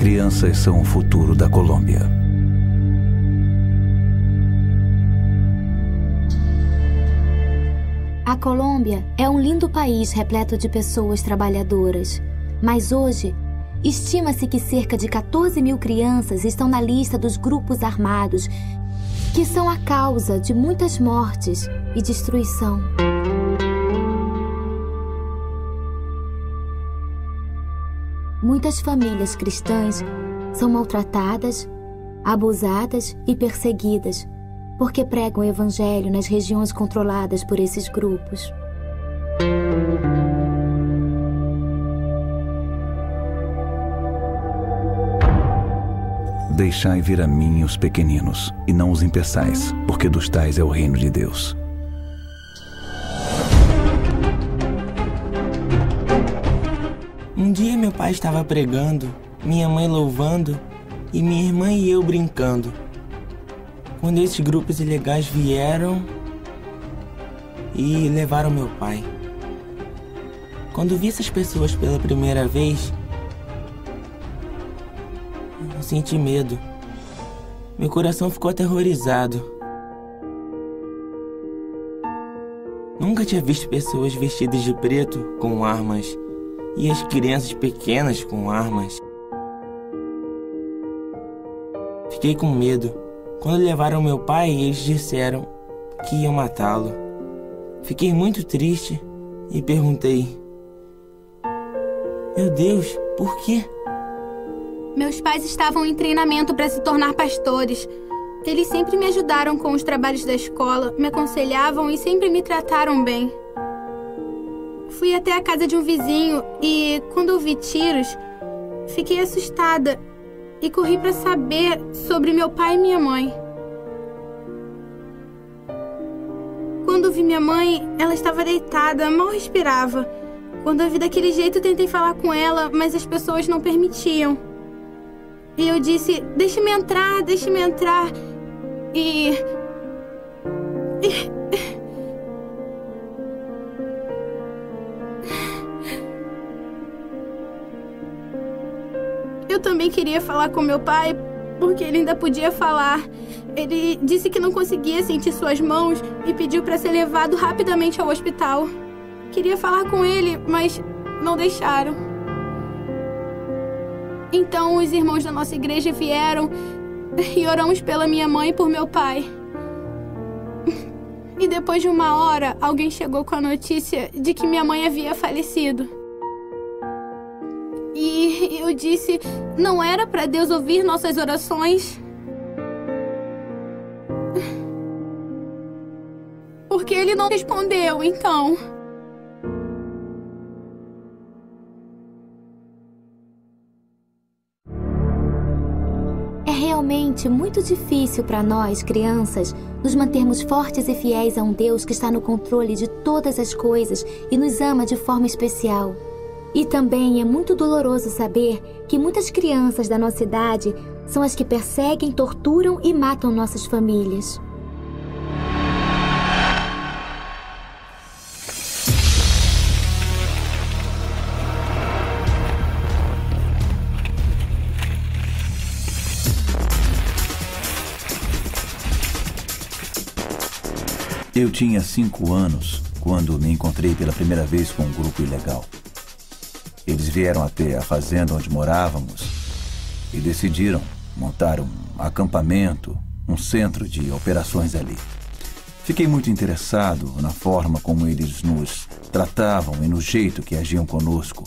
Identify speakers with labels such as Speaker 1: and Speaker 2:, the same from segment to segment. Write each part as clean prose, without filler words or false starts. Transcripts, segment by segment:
Speaker 1: crianças são o futuro da Colômbia.
Speaker 2: A Colômbia é um lindo país repleto de pessoas trabalhadoras. Mas hoje, estima-se que cerca de 14 mil crianças estão na lista dos grupos armados, que são a causa de muitas mortes e destruição. Muitas famílias cristãs são maltratadas, abusadas e perseguidas porque pregam o evangelho nas regiões controladas por esses grupos.
Speaker 1: Deixai vir a mim os pequeninos, e não os impeçais, porque dos tais é o reino de Deus.
Speaker 3: Um dia meu pai estava pregando, minha mãe louvando e minha irmã e eu brincando. Quando esses grupos ilegais vieram e levaram meu pai. Quando vi essas pessoas pela primeira vez, eu senti medo. Meu coração ficou aterrorizado. Nunca tinha visto pessoas vestidas de preto com armas e as crianças pequenas com armas. Fiquei com medo. Quando levaram meu pai, eles disseram que iam matá-lo. Fiquei muito triste e perguntei: meu Deus, por quê?
Speaker 4: Meus pais estavam em treinamento para se tornar pastores. Eles sempre me ajudaram com os trabalhos da escola, me aconselhavam e sempre me trataram bem. Fui até a casa de um vizinho e, quando ouvi tiros, fiquei assustada e corri para saber sobre meu pai e minha mãe. Quando vi minha mãe, ela estava deitada, mal respirava. Quando a vi daquele jeito, tentei falar com ela, mas as pessoas não permitiam. E eu disse: deixe-me entrar, deixe-me entrar. Eu também queria falar com meu pai, porque ele ainda podia falar. Ele disse que não conseguia sentir suas mãos e pediu para ser levado rapidamente ao hospital. Queria falar com ele, mas não deixaram. Então os irmãos da nossa igreja vieram e oramos pela minha mãe e por meu pai. E depois de uma hora, alguém chegou com a notícia de que minha mãe havia falecido. E eu disse: não era para Deus ouvir nossas orações? Porque ele não respondeu, então.
Speaker 2: É realmente muito difícil para nós, crianças, nos mantermos fortes e fiéis a um Deus que está no controle de todas as coisas e nos ama de forma especial. E também é muito doloroso saber que muitas crianças da nossa idade são as que perseguem, torturam e matam nossas famílias.
Speaker 1: Eu tinha 5 anos quando me encontrei pela primeira vez com um grupo ilegal. Eles vieram até a fazenda onde morávamos e decidiram montar um acampamento, um centro de operações ali. Fiquei muito interessado na forma como eles nos tratavam e no jeito que agiam conosco.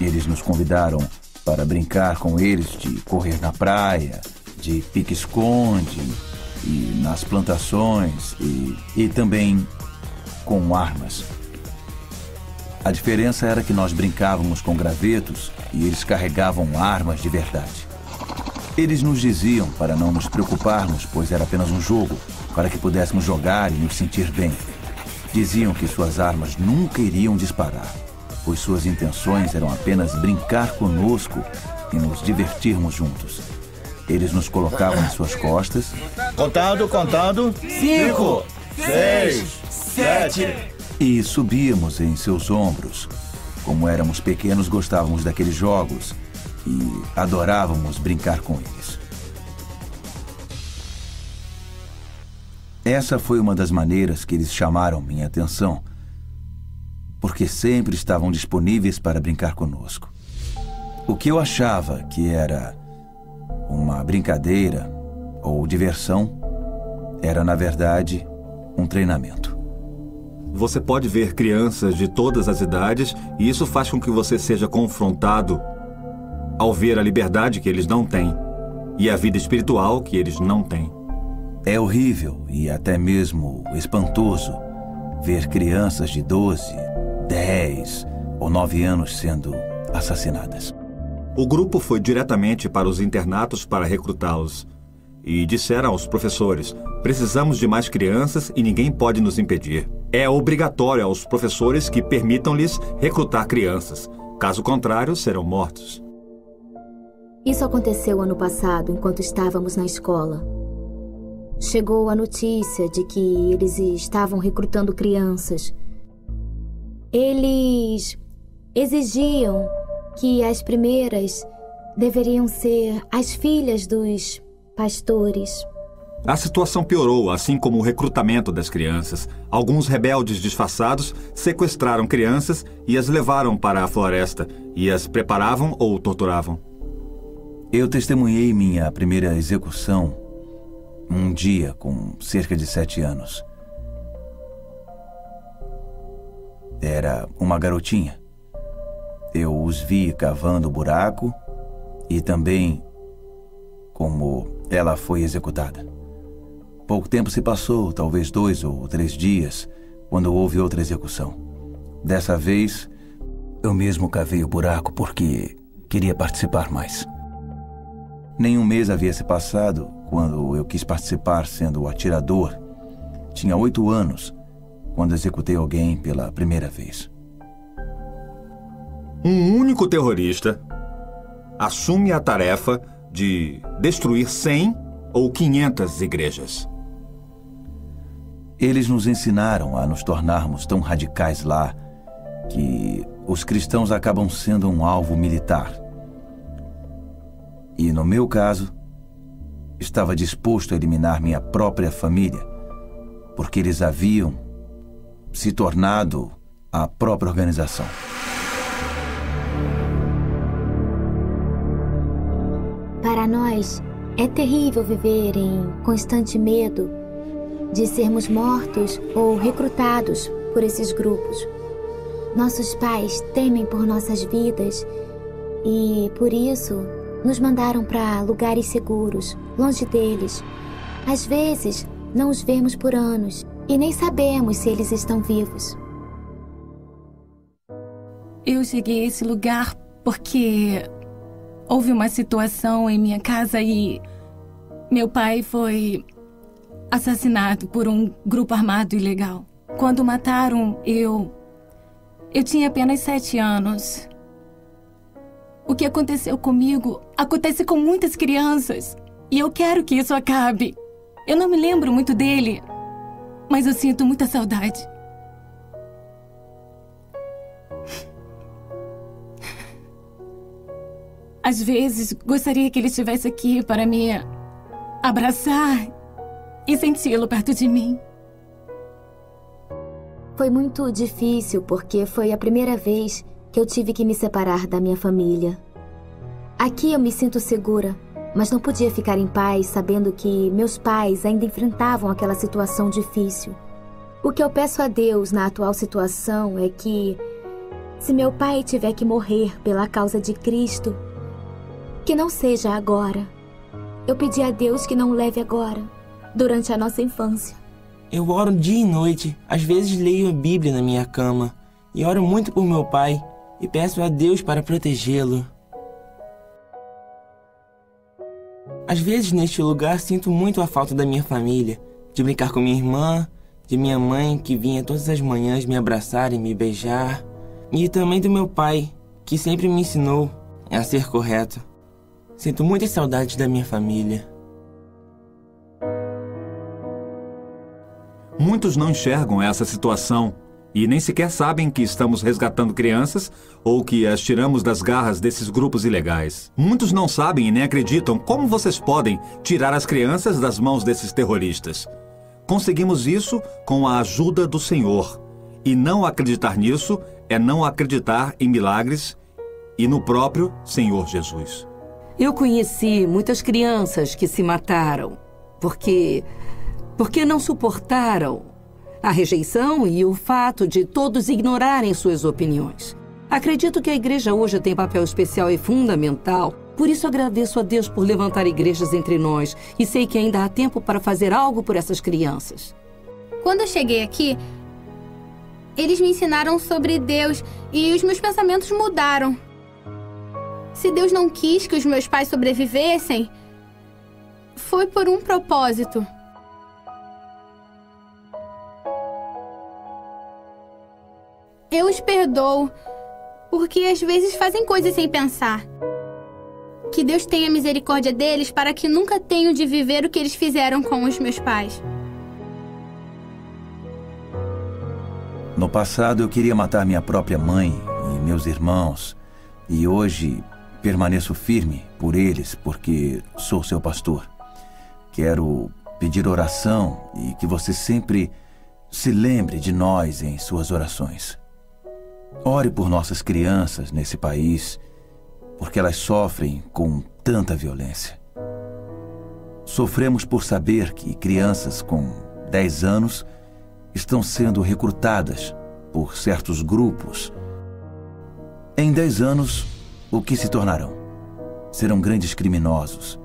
Speaker 1: Eles nos convidaram para brincar com eles de correr na praia, de pique-esconde e nas plantações e também com armas. A diferença era que nós brincávamos com gravetos e eles carregavam armas de verdade. Eles nos diziam para não nos preocuparmos, pois era apenas um jogo, para que pudéssemos jogar e nos sentir bem. Diziam que suas armas nunca iriam disparar, pois suas intenções eram apenas brincar conosco e nos divertirmos juntos. Eles nos colocavam em suas costas.
Speaker 5: Contando. 5, 6, 7.
Speaker 1: E subíamos em seus ombros. Como éramos pequenos, gostávamos daqueles jogos e adorávamos brincar com eles. Essa foi uma das maneiras que eles chamaram minha atenção, porque sempre estavam disponíveis para brincar conosco. O que eu achava que era uma brincadeira ou diversão era, na verdade, um treinamento.
Speaker 6: Você pode ver crianças de todas as idades e isso faz com que você seja confrontado ao ver a liberdade que eles não têm e a vida espiritual que eles não têm.
Speaker 1: É horrível e até mesmo espantoso ver crianças de 12, 10 ou 9 anos sendo assassinadas.
Speaker 6: O grupo foi diretamente para os internatos para recrutá-los e disseram aos professores: precisamos de mais crianças e ninguém pode nos impedir. É obrigatório aos professores que permitam-lhes recrutar crianças. Caso contrário, serão mortos.
Speaker 2: Isso aconteceu ano passado, enquanto estávamos na escola. Chegou a notícia de que eles estavam recrutando crianças. Eles exigiam que as primeiras deveriam ser as filhas dos pastores.
Speaker 6: A situação piorou, assim como o recrutamento das crianças. Alguns rebeldes disfarçados sequestraram crianças e as levaram para a floresta e as preparavam ou torturavam.
Speaker 1: Eu testemunhei minha primeira execução um dia com cerca de 7 anos. Era uma garotinha. Eu os vi cavando o buraco e também como ela foi executada. Pouco tempo se passou, talvez 2 ou 3 dias, quando houve outra execução. Dessa vez, eu mesmo cavei o buraco porque queria participar mais. Nem um mês havia se passado quando eu quis participar sendo o atirador. Tinha 8 anos quando executei alguém pela primeira vez.
Speaker 6: Um único terrorista assume a tarefa de destruir 100 ou 500 igrejas.
Speaker 1: Eles nos ensinaram a nos tornarmos tão radicais lá que os cristãos acabam sendo um alvo militar. E, no meu caso, estava disposto a eliminar minha própria família, porque eles haviam se tornado a própria organização.
Speaker 2: Para nós, é terrível viver em constante medo de sermos mortos ou recrutados por esses grupos. Nossos pais temem por nossas vidas e, por isso, nos mandaram para lugares seguros, longe deles. Às vezes, não os vemos por anos e nem sabemos se eles estão vivos.
Speaker 7: Eu cheguei a esse lugar porque houve uma situação em minha casa e meu pai foi assassinado por um grupo armado ilegal. Quando mataram, eu tinha apenas 7 anos. O que aconteceu comigo acontece com muitas crianças. E eu quero que isso acabe. Eu não me lembro muito dele, mas eu sinto muita saudade. Às vezes, gostaria que ele estivesse aqui para me abraçar e senti-lo perto de mim.
Speaker 2: Foi muito difícil porque foi a primeira vez que eu tive que me separar da minha família. Aqui eu me sinto segura, mas não podia ficar em paz sabendo que meus pais ainda enfrentavam aquela situação difícil. O que eu peço a Deus na atual situação é que, se meu pai tiver que morrer pela causa de Cristo, que não seja agora. Eu pedi a Deus que não o leve agora, durante a nossa infância.
Speaker 3: Eu oro dia e noite, às vezes leio a Bíblia na minha cama e oro muito por meu pai e peço a Deus para protegê-lo. Às vezes neste lugar sinto muito a falta da minha família, de brincar com minha irmã, de minha mãe que vinha todas as manhãs me abraçar e me beijar, e também do meu pai, que sempre me ensinou a ser correto. Sinto muitas saudades da minha família.
Speaker 6: Muitos não enxergam essa situação E nem sequer sabem que estamos resgatando crianças ou que as tiramos das garras desses grupos ilegais. Muitos não sabem e nem acreditam como vocês podem tirar as crianças das mãos desses terroristas. Conseguimos isso com a ajuda do Senhor. E não acreditar nisso é não acreditar em milagres e no próprio Senhor Jesus.
Speaker 8: Eu conheci muitas crianças que se mataram porque não suportaram a rejeição e o fato de todos ignorarem suas opiniões. Acredito que a igreja hoje tem papel especial e fundamental, por isso agradeço a Deus por levantar igrejas entre nós e sei que ainda há tempo para fazer algo por essas crianças.
Speaker 4: Quando eu cheguei aqui, eles me ensinaram sobre Deus e os meus pensamentos mudaram. Se Deus não quis que os meus pais sobrevivessem, foi por um propósito. Eu os perdoo, porque às vezes fazem coisas sem pensar. Que Deus tenha misericórdia deles para que nunca tenham de viver o que eles fizeram com os meus pais.
Speaker 1: No passado eu queria matar minha própria mãe e meus irmãos, e hoje permaneço firme por eles porque sou seu pastor. Quero pedir oração e que você sempre se lembre de nós em suas orações. Ore por nossas crianças nesse país, porque elas sofrem com tanta violência. Sofremos por saber que crianças com 10 anos estão sendo recrutadas por certos grupos. Em 10 anos, o que se tornarão? Serão grandes criminosos.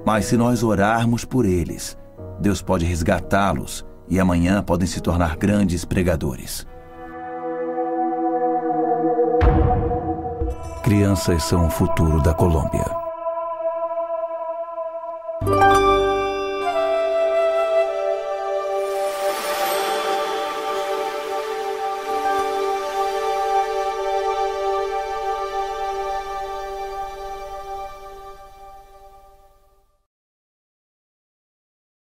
Speaker 1: Mas se nós orarmos por eles, Deus pode resgatá-los e amanhã podem se tornar grandes pregadores. Crianças são o futuro da Colômbia.